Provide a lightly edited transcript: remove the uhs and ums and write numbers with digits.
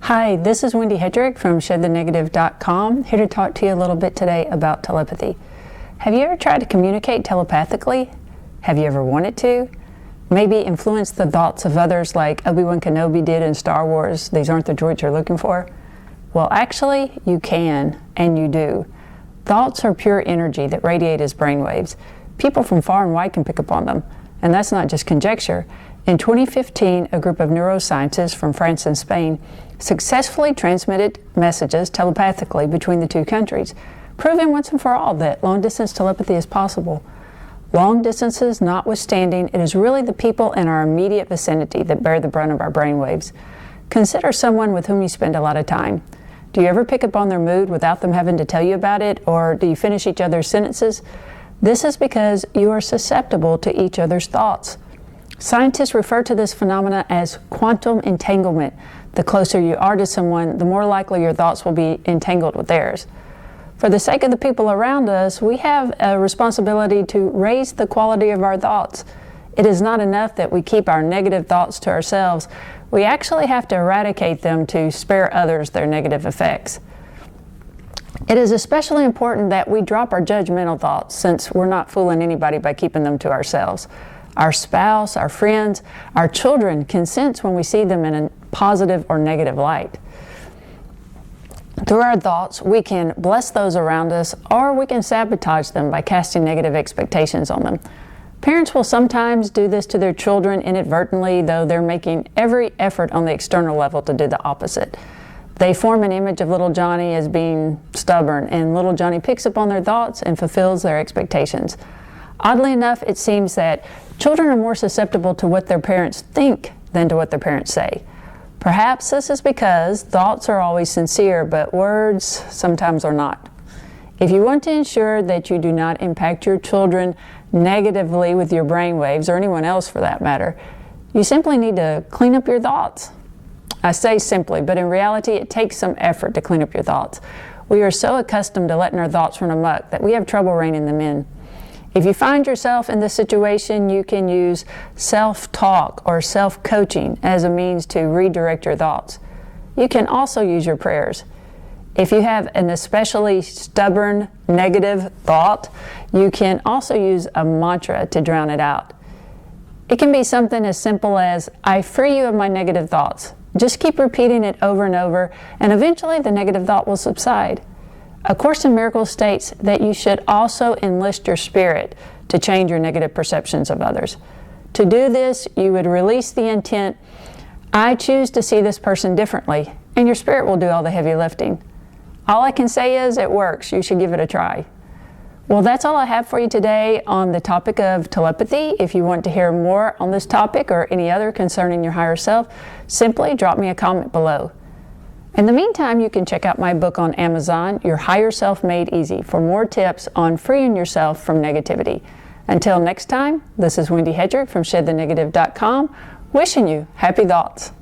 Hi, this is Wendy Hedrick from ShedTheNegative.com, here to talk to you a little bit today about telepathy. Have you ever tried to communicate telepathically? Have you ever wanted to? Maybe influence the thoughts of others like Obi-Wan Kenobi did in Star Wars, these aren't the droids you're looking for? Well, actually, you can, and you do. Thoughts are pure energy that radiate as brainwaves. People from far and wide can pick up on them, and that's not just conjecture. In 2015, a group of neuroscientists from France and Spain successfully transmitted messages telepathically between the two countries, proving once and for all that long-distance telepathy is possible. Long distances notwithstanding, it is really the people in our immediate vicinity that bear the brunt of our brainwaves. Consider someone with whom you spend a lot of time. Do you ever pick up on their mood without them having to tell you about it, or do you finish each other's sentences? This is because you are susceptible to each other's thoughts. Scientists refer to this phenomena as quantum entanglement. The closer you are to someone, the more likely your thoughts will be entangled with theirs. For the sake of the people around us, we have a responsibility to raise the quality of our thoughts. It is not enough that we keep our negative thoughts to ourselves. We actually have to eradicate them to spare others their negative effects. It is especially important that we drop our judgmental thoughts, since we're not fooling anybody by keeping them to ourselves. Our spouse, our friends, our children can sense when we see them in a positive or negative light. Through our thoughts, we can bless those around us, or we can sabotage them by casting negative expectations on them. Parents will sometimes do this to their children inadvertently, though they're making every effort on the external level to do the opposite. They form an image of little Johnny as being stubborn, and little Johnny picks up on their thoughts and fulfills their expectations. Oddly enough, it seems that children are more susceptible to what their parents think than to what their parents say. Perhaps this is because thoughts are always sincere, but words sometimes are not. If you want to ensure that you do not impact your children negatively with your brainwaves, or anyone else for that matter, you simply need to clean up your thoughts. I say simply, but in reality, it takes some effort to clean up your thoughts. We are so accustomed to letting our thoughts run amok that we have trouble reining them in. If you find yourself in this situation, you can use self-talk or self-coaching as a means to redirect your thoughts. You can also use your prayers. If you have an especially stubborn, negative thought, you can also use a mantra to drown it out. It can be something as simple as, "I free you of my negative thoughts." Just keep repeating it over and over, and eventually the negative thought will subside. A Course in Miracles states that you should also enlist your spirit to change your negative perceptions of others. To do this, you would release the intent, "I choose to see this person differently," and your spirit will do all the heavy lifting. All I can say is it works. You should give it a try. Well, that's all I have for you today on the topic of telepathy. If you want to hear more on this topic or any other concerning your higher self, simply drop me a comment below. In the meantime, you can check out my book on Amazon, Your Higher Self Made Easy, for more tips on freeing yourself from negativity. Until next time, this is Wendy Hedrick from ShedTheNegative.com, wishing you happy thoughts.